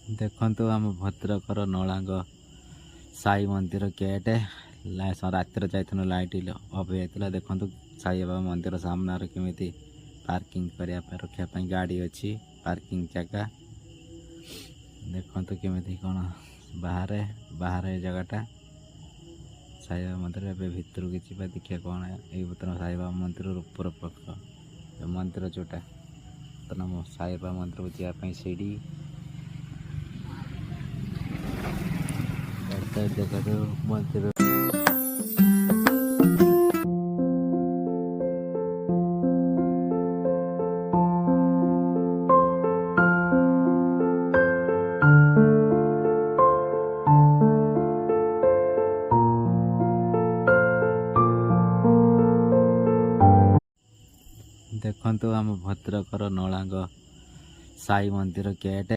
देखु आम भद्रकर नलांग साई मंदिर गेट रातिर जाइए लाइट अफ जाता देखु साई बाबा मंदिर सामने केमी पार्किंग करने रखापी गाड़ी अच्छी पार्किंग जगह देखु केमी कौन बाहर बाहर जगटा साई बाबा मंदिर ए भितर की देखिए कौन ये साई बाबा मंदिर ऊपर पक्ष मंदिर जोटा साई बाबा मंदिर को जावाई सीढ़ी देखो मंदिर देखु आम भद्रकर नलांग साई मंदिर गेट